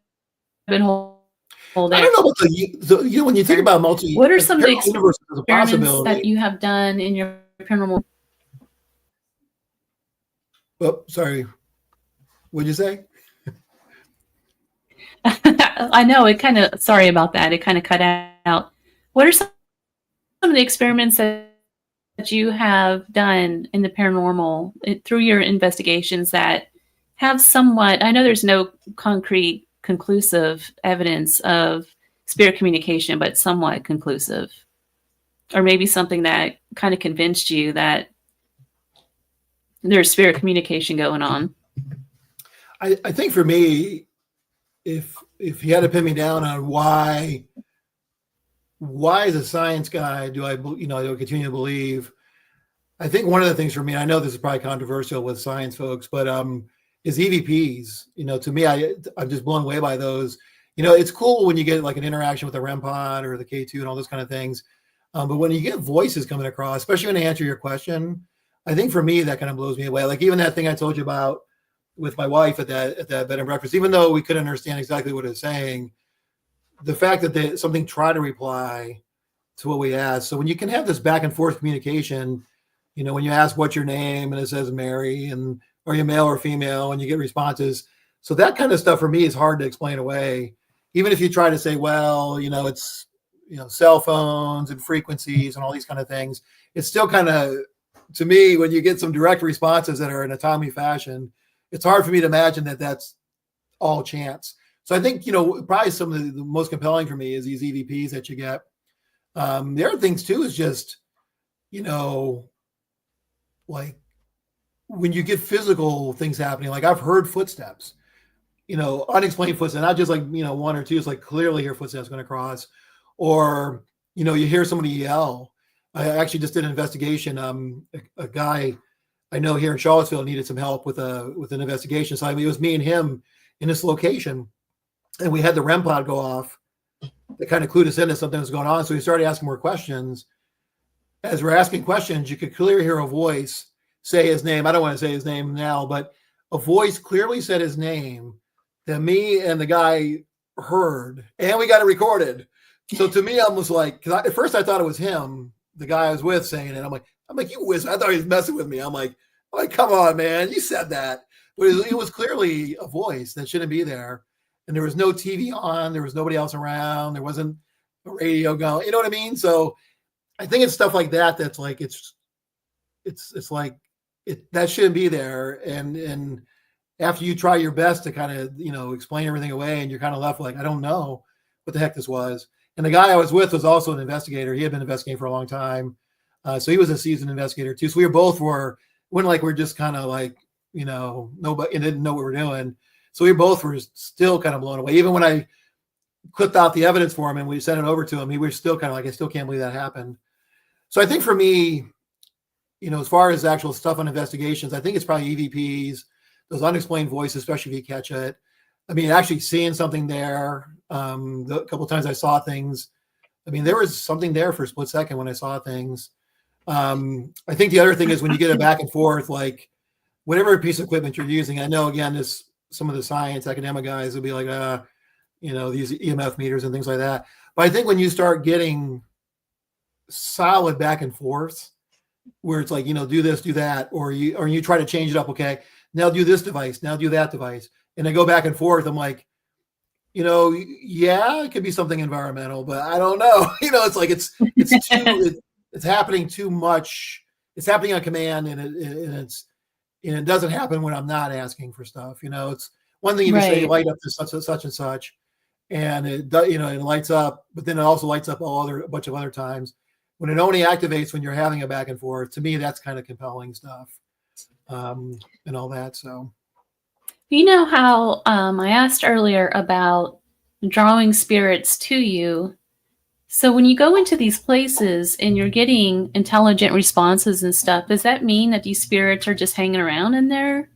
hole there. I don't know what when you think about what are some of the universes as a experiments possibility that you have done in your paranormal? Oh, sorry. What'd you say? I know it kind of, sorry about that. It kind of cut out. What are some of the experiments that you have done in the paranormal through your investigations that have somewhat, I know there's no concrete, conclusive evidence of spirit communication, but somewhat conclusive? Or maybe something that kind of convinced you that there's spirit communication going on? I think for me, if you had to pin me down on why as a science guy do I continue to believe, I think one of the things for me, I know this is probably controversial with science folks, but is EVPs. To me, I'm just blown away by those. It's cool when you get like an interaction with the REM pod or the K2 and all those kind of things. But when you get voices coming across, especially when they answer your question, I think for me, that kind of blows me away. Like even that thing I told you about with my wife at that bed and breakfast, even though we couldn't understand exactly what it was saying, the fact that something tried to reply to what we asked. So when you can have this back and forth communication, when you ask what's your name and it says Mary, and are you male or female, and you get responses. So that kind of stuff for me is hard to explain away. Even if you try to say, well, it's, cell phones and frequencies and all these kind of things, it's still kind of, to me, when you get some direct responses that are in a timely fashion, it's hard for me to imagine that that's all chance. So I think, probably some of the most compelling for me is these EVPs that you get. The other things too is just, like when you get physical things happening, like I've heard footsteps, unexplained footsteps, not just like, one or two, it's like clearly your footsteps going to cross, or, you hear somebody yell. I actually just did an investigation. A guy I know here in Charlottesville needed some help with an investigation. So it was me and him in this location, and we had the REM pod go off that kind of clued us into something was going on. So we started asking more questions. As we're asking questions, you could clearly hear a voice say his name. I don't want to say his name now, but a voice clearly said his name that me and the guy heard, and we got it recorded. So to me, I was like, because at first I thought it was him, the guy I was with, saying it. I'm like, you whiz. I thought he was messing with me. I'm like, come on, man, you said that. But it was clearly a voice that shouldn't be there. And there was no TV on. There was nobody else around. There wasn't a radio going. You know what I mean? So I think it's stuff like that. That's like, it's like that shouldn't be there. And after you try your best to kind of, explain everything away, and you're kind of left like, I don't know what the heck this was. And the guy I was with was also an investigator. He had been investigating for a long time. So he was a seasoned investigator too. So we wasn't like we're just kind of like, nobody didn't know what we're doing. So we both were still kind of blown away. Even when I clipped out the evidence for him and we sent it over to him, he was still kind of like, I still can't believe that happened. So I think for me, as far as actual stuff on investigations, I think it's probably EVPs, those unexplained voices, especially if you catch it. I mean, actually seeing something there. The couple of times I saw things. I mean, there was something there for a split second when I saw things. I think the other thing is when you get it back and forth, like whatever piece of equipment you're using. I know, again, some of the science academic guys will be like, these EMF meters and things like that. But I think when you start getting solid back and forth, where it's like, do this, do that, or you try to change it up. Okay, now do this device, now do that device, and they go back and forth. I'm like, yeah, it could be something environmental, but I don't know. It's like it's happening too much. It's happening on command, and it doesn't happen when I'm not asking for stuff. It's one thing if you say light up to such and such, and it lights up, but then it also lights up a bunch of other times. When it only activates when you're having a back and forth, to me, that's kind of compelling stuff, and all that. So, you know how I asked earlier about drawing spirits to you. So when you go into these places and you're getting intelligent responses and stuff, does that mean that these spirits are just hanging around in there?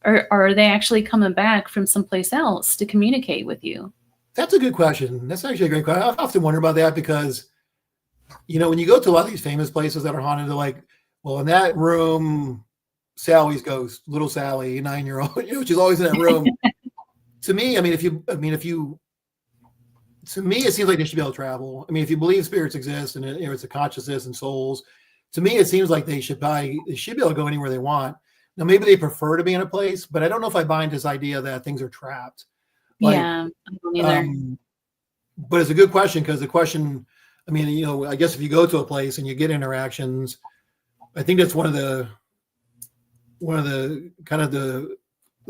Or are they actually coming back from someplace else to communicate with you? That's a good question. That's actually a great question. I often wonder about that because when you go to a lot of these famous places that are haunted, they're like, well, in that room, Sally's ghost, little Sally, 9-year-old, she's always in that room. To me, to me, it seems like they should be able to travel. I mean, if you believe spirits exist and it's a consciousness and souls, to me, it seems like they should be able to go anywhere they want. Now, maybe they prefer to be in a place, but I don't know if I buy into this idea that things are trapped. Yeah, I don't either. But it's a good question, because the question, I guess if you go to a place and you get interactions, I think that's one of the kind of the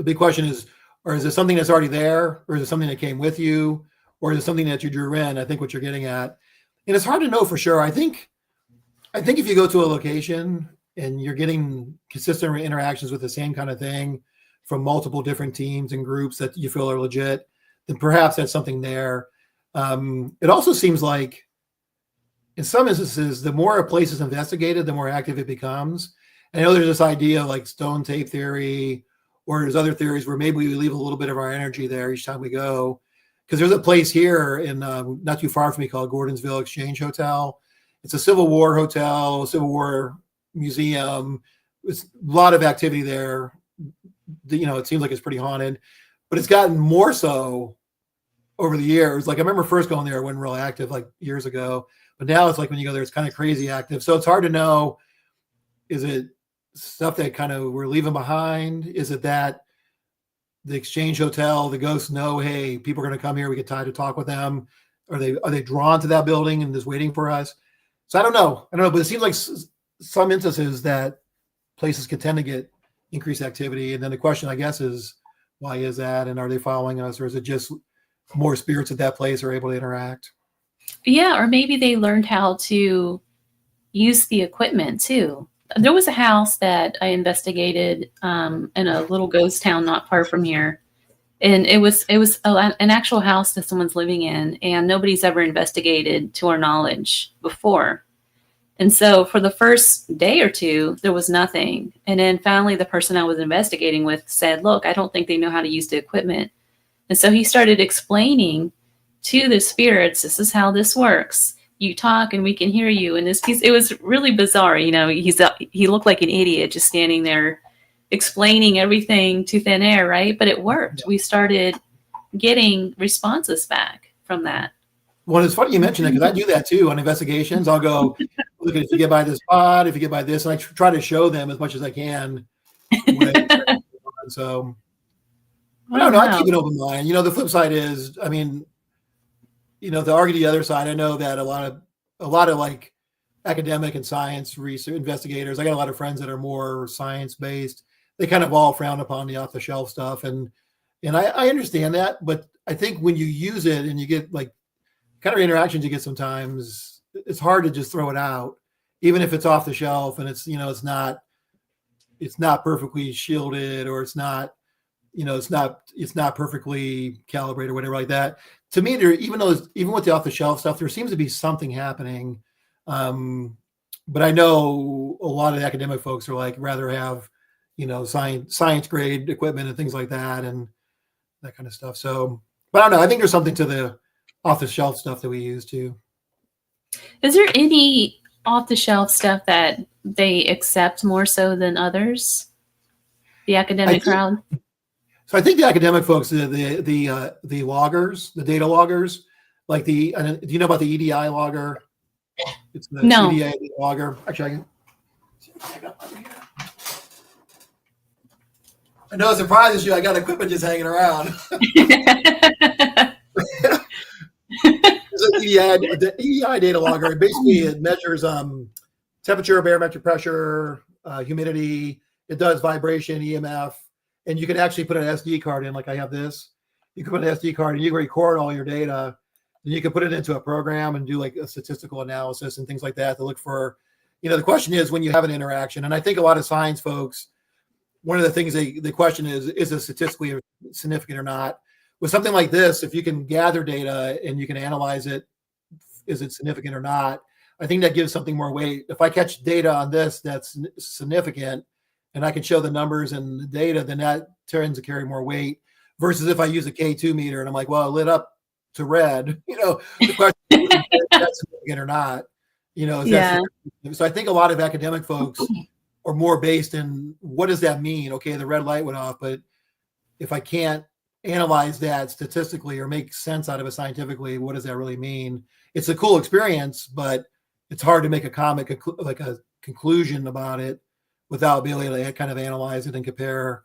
big question is, or is it something that's already there, or is it something that came with you, or is it something that you drew in? I think what you're getting at, and it's hard to know for sure. I think if you go to a location and you're getting consistent interactions with the same kind of thing from multiple different teams and groups that you feel are legit, then perhaps that's something there. It also seems like in some instances, the more a place is investigated, the more active it becomes. I know there's this idea like stone tape theory, or there's other theories where maybe we leave a little bit of our energy there each time we go. Because there's a place here in not too far from me called Gordonsville Exchange Hotel. It's a Civil War hotel, Civil War museum. It's a lot of activity there. It seems like it's pretty haunted, but it's gotten more so over the years. Like I remember first going there, it wasn't real active like years ago, but now it's like when you go there, it's kind of crazy active. So it's hard to know, is it stuff that kind of we're leaving behind? Is it that the Exchange Hotel, the ghosts know, hey, people are going to come here, we get time to talk with them? Are they drawn to that building and just waiting for us? So I don't know, but it seems like some instances that places can tend to get increased activity. And then the question, I guess, is why is that? And are they following us, or is it just more spirits at that place are able to interact? Yeah, or maybe they learned how to use the equipment too. There was a house that I investigated in a little ghost town not far from here, and it was an actual house that someone's living in, and nobody's ever investigated, to our knowledge, before. And so for the first day or two, there was nothing. And then finally, the person I was investigating with said, look, I don't think they know how to use the equipment. And so he started explaining to the spirits, this is how this works. You talk and we can hear you. And it was really bizarre. He looked like an idiot just standing there explaining everything to thin air, right? But it worked. We started getting responses back from that. Well, it's funny you mentioned that, because I do that too on investigations. I'll go, look, if you get by this spot, if you get by this, and I try to show them as much as I can. So I don't know. I keep an open mind. The flip side is, to argue the other side, I know that a lot of like academic and science research investigators, I got a lot of friends that are more science based. They kind of all frown upon the off the shelf stuff, and I understand that, but I think when you use it and you get like kind of interactions you get sometimes, it's hard to just throw it out, even if it's off the shelf and it's it's not perfectly shielded, or it's not perfectly calibrated or whatever like that. To me, even with the off the shelf stuff, there seems to be something happening. But I know a lot of academic folks are like rather have science grade equipment and things like that and that kind of stuff. So, but I don't know. I think there's something to the off the shelf stuff that we use too. Is there any off the shelf stuff that they accept more so than others? The academic crowd? So I think the academic folks, the loggers, the data loggers, like do you know about the EDI logger? It's the EDI logger. Actually, I know it surprises you. I got equipment just hanging around. The EDI data logger, basically it measures temperature, barometric pressure, humidity. It does vibration, EMF, and you can actually put an SD card in. Like I have this. You can put an SD card and you can record all your data. And you can put it into a program and do like a statistical analysis and things like that to look for, the question is when you have an interaction. And I think a lot of science folks, one of the things the question is it statistically significant or not? With something like this, if you can gather data and you can analyze it, is it significant or not? I think that gives something more weight. If I catch data on this that's significant and I can show the numbers and the data, then that tends to carry more weight versus if I use a K2 meter and I'm like, well, it lit up to red, the question is that's significant or not. Is Yeah. so I think a lot of academic folks are more based in what does that mean? Okay, the red light went off, but if I can't analyze that statistically or make sense out of it scientifically, what does that really mean? It's a cool experience, but it's hard to make a like a conclusion about it without being able to kind of analyze it and compare,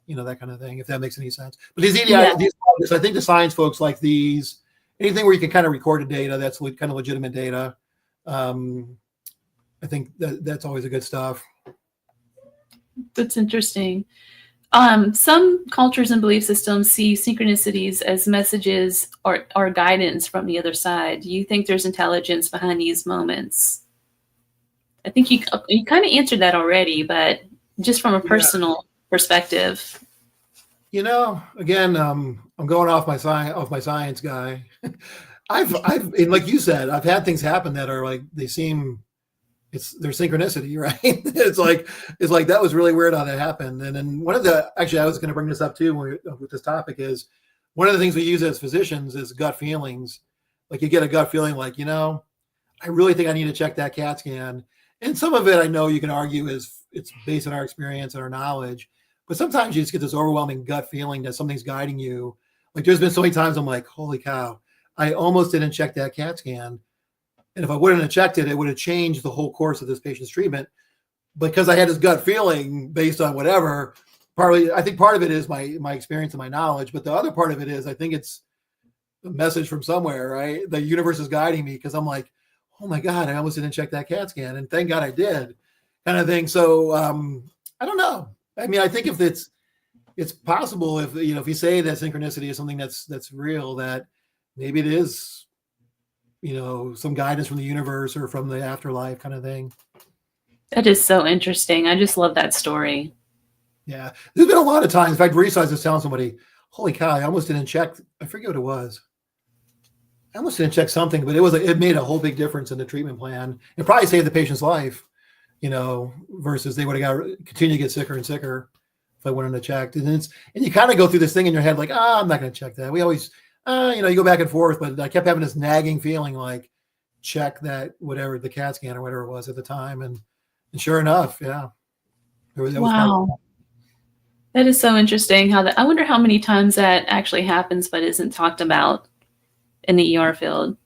that kind of thing, if that makes any sense. But these Yeah. I think the science folks like these, anything where you can kind of record the data, that's kind of legitimate data. I think that's always a good stuff. That's interesting. Some cultures and belief systems see synchronicities as messages or guidance from the other side. Do you think there's intelligence behind these moments? I think you kind of answered that already, but just from a personal perspective. Again, I'm going off my science guy. And like you said, I've had things happen that are like, they seem, their synchronicity, right? It's like that was really weird how that happened. And then actually, I was going to bring this up too with this topic, is one of the things we use as physicians is gut feelings. Like you get a gut feeling like, I really think I need to check that CAT scan. And some of it I know you can argue is it's based on our experience and our knowledge, but sometimes you just get this overwhelming gut feeling that something's guiding you. Like there's been so many times I'm like, holy cow, I almost didn't check that CAT scan. And if I wouldn't have checked it, it would have changed the whole course of this patient's treatment. Because I had this gut feeling based on whatever. I think part of it is my experience and my knowledge, but the other part of it is I think it's a message from somewhere, right? The universe is guiding me, because I'm like, oh my God, I almost didn't check that CAT scan, and thank God I did, kind of thing. So I don't know. I mean, I think if it's possible, if you say that synchronicity is something that's real, that maybe it is, some guidance from the universe or from the afterlife kind of thing. That is so interesting. I just love that story. Yeah. There's been a lot of times, in fact, Reese, I was just telling somebody, holy cow, I almost didn't check. I forget what it was. I almost didn't check something, but it made a whole big difference in the treatment plan. It probably saved the patient's life, versus they would have continue to get sicker and sicker if I wouldn't have checked. And you kind of go through this thing in your head, like, I'm not going to check that. We always, you go back and forth, but I kept having this nagging feeling like, check that, whatever, the CAT scan or whatever it was at the time. And sure enough, yeah. Wow. That is so interesting I wonder how many times that actually happens, but isn't talked about in the ER field.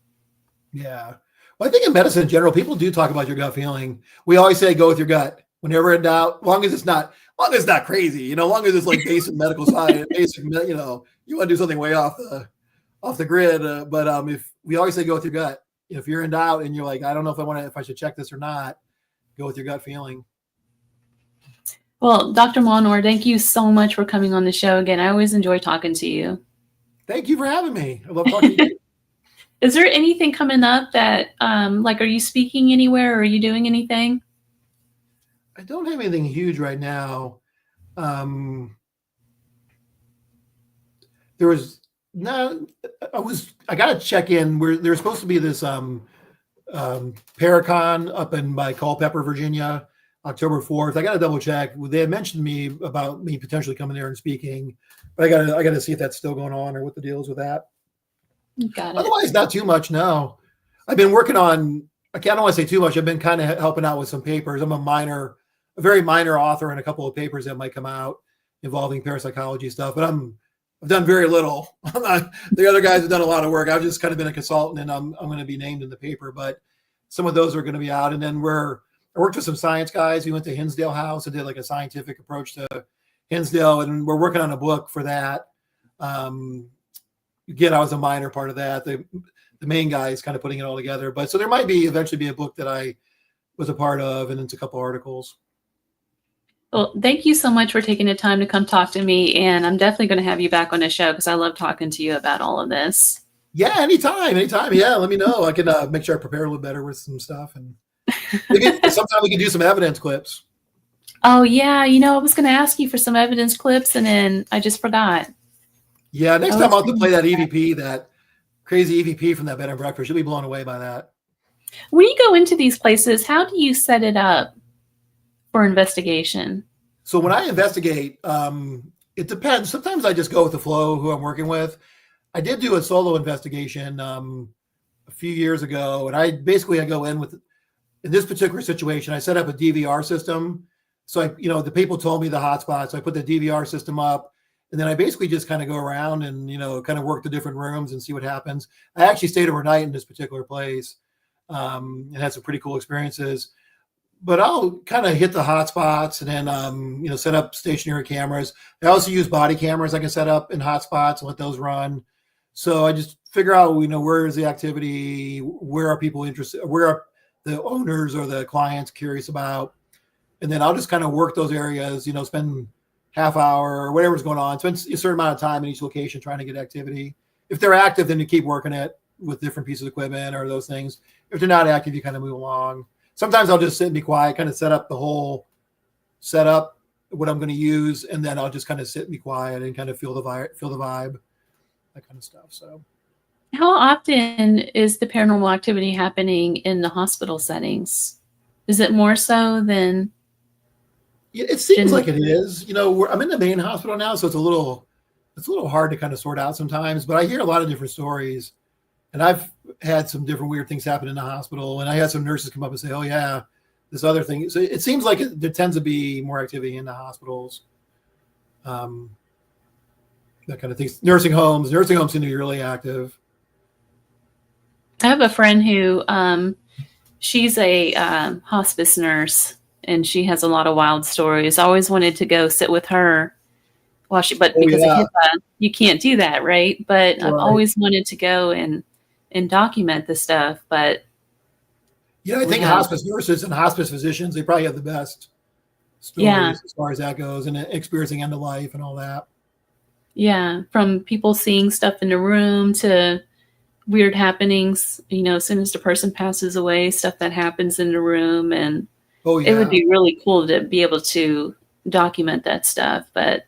Yeah. Well, I think in medicine in general, people do talk about your gut feeling. We always say, go with your gut. Whenever in doubt, long as it's not crazy, long as it's like basic medical science, basic, you want to do something way off the grid. But if we always say, go with your gut. If you're in doubt and you're like, I don't know if I should check this or not, go with your gut feeling. Well, Dr. Molnar, thank you so much for coming on the show again. I always enjoy talking to you. Thank you for having me. I love talking to you. Is there anything coming up that, are you speaking anywhere, or are you doing anything? I don't have anything huge right now. I got to check in where there's supposed to be this Paracon up by Culpeper, Virginia, October 4th. I got to double check. They had mentioned me about me potentially coming there and speaking, but I got to see if that's still going on or what the deal is with that. Got it. Otherwise, not too much. No, I've been working on, I don't want to say too much. I've been kind of helping out with some papers. I'm a very minor author in a couple of papers that might come out involving parapsychology stuff, but I've done very little. The other guys have done a lot of work. I've just kind of been a consultant, and I'm going to be named in the paper, but some of those are going to be out. And then I worked with some science guys. We went to Hinsdale House and did like a scientific approach to Hinsdale, and we're working on a book for that. Again, I was a minor part of that. The main guy is kind of putting it all together, but so there might eventually be a book that I was a part of, and it's a couple articles. Well, thank you so much for taking the time to come talk to me, and I'm definitely going to have you back on the show because I love talking to you about all of this. Yeah, anytime. Yeah, let me know. I can make sure I prepare a little better with some stuff, and maybe sometime we can do some evidence clips. Oh yeah, I was going to ask you for some evidence clips, and then I just forgot. Yeah, next time I'll have to play that EVP, that crazy EVP from that bed and breakfast. You'll be blown away by that. When you go into these places, how do you set it up for investigation? So when I investigate, it depends. Sometimes I just go with the flow, who I'm working with. I did do a solo investigation a few years ago, and I go in with in this particular situation, I set up a DVR system. So the people told me the hotspot. So I put the DVR system up, and then I basically just kind of go around and, kind of work the different rooms and see what happens. I actually stayed overnight in this particular place, and had some pretty cool experiences. But I'll kind of hit the hot spots and then, set up stationary cameras. I also use body cameras I can set up in hot spots and let those run. So I just figure out, where is the activity? Where are people interested? Where are the owners or the clients curious about? And then I'll just kind of work those areas, spend half hour or whatever's going on. Spend a certain amount of time in each location trying to get activity. If they're active, then you keep working it with different pieces of equipment or those things. If they're not active, you kind of move along. Sometimes I'll just sit and be quiet, kind of set up the whole setup, what I'm going to use, and then I'll just kind of sit and be quiet and kind of feel the vibe, that kind of stuff. So, how often is the paranormal activity happening in the hospital settings? Is it more so than? It seems like it is. I'm in the main hospital now, so it's a little hard to kind of sort out sometimes. But I hear a lot of different stories. And I've had some different weird things happen in the hospital. And I had some nurses come up and say, oh, yeah, this other thing. So it seems like there tends to be more activity in the hospitals. That kind of thing. Nursing homes seem to be really active. I have a friend who, she's a hospice nurse, and she has a lot of wild stories. I always wanted to go sit with her. Because of HIPAA, you can't do that, right? But I've always wanted to go and document this stuff. But I think hospice nurses and hospice physicians, they probably have the best stories as far as that goes, and experiencing end of life and all that. Yeah, from people seeing stuff in the room to weird happenings, as soon as the person passes away, stuff that happens in the room. And it would be really cool to be able to document that stuff. But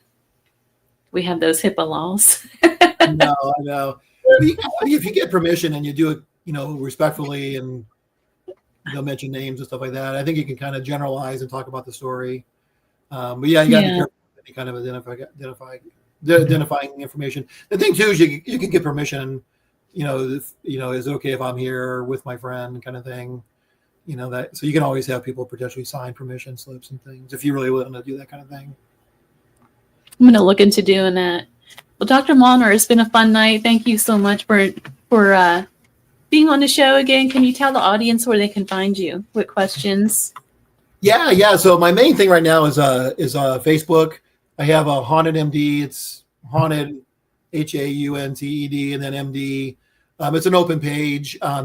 we have those HIPAA laws. No, I know. If you get permission and you do it, respectfully, and they'll mention names and stuff like that, I think you can kind of generalize and talk about the story. But you got to be careful with any kind of identifying information. The thing too is you can get permission. Is it okay if I'm here with my friend, kind of thing. That, so you can always have people potentially sign permission slips and things if you really want to do that kind of thing. I'm going to look into doing that. Well, Dr. Molnar, it's been a fun night. Thank you so much for being on the show again. Can you tell the audience where they can find you? What questions? Yeah. So my main thing right now is Facebook. I have a Haunted M.D. It's Haunted, HAUNTED, and then M.D. It's an open page. I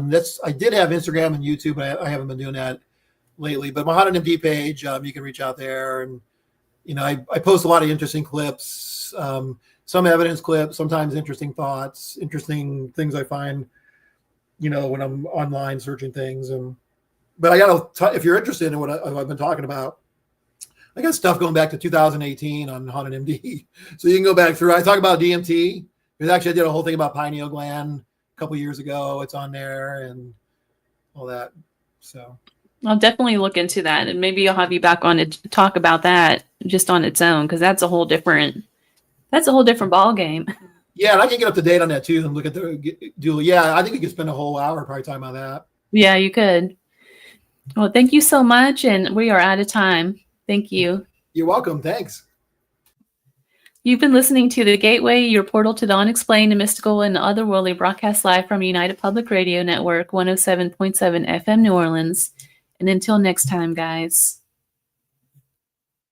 did have Instagram and YouTube, but I haven't been doing that lately. But my Haunted M.D. page, you can reach out there, and I post a lot of interesting clips. Some evidence clips, sometimes interesting thoughts, interesting things I find, when I'm online searching things. But I if you're interested in what I've been talking about, I got stuff going back to 2018 on Haunted M.D. So you can go back through. I talk about DMT. Because actually I did a whole thing about pineal gland a couple years ago. It's on there and all that. So I'll definitely look into that, and maybe I'll have you back on to talk about that just on its own, because that's a whole different ball game. Yeah, and I can get up to date on that too and look at the dual. Yeah, I think we could spend a whole hour probably talking about that. Yeah, you could. Well, thank you so much, and we are out of time. Thank you. You're welcome. Thanks. You've been listening to The Gateway, your portal to the unexplained, the mystical, and the otherworldly, broadcast live from United Public Radio Network, 107.7 FM New Orleans. And until next time, guys.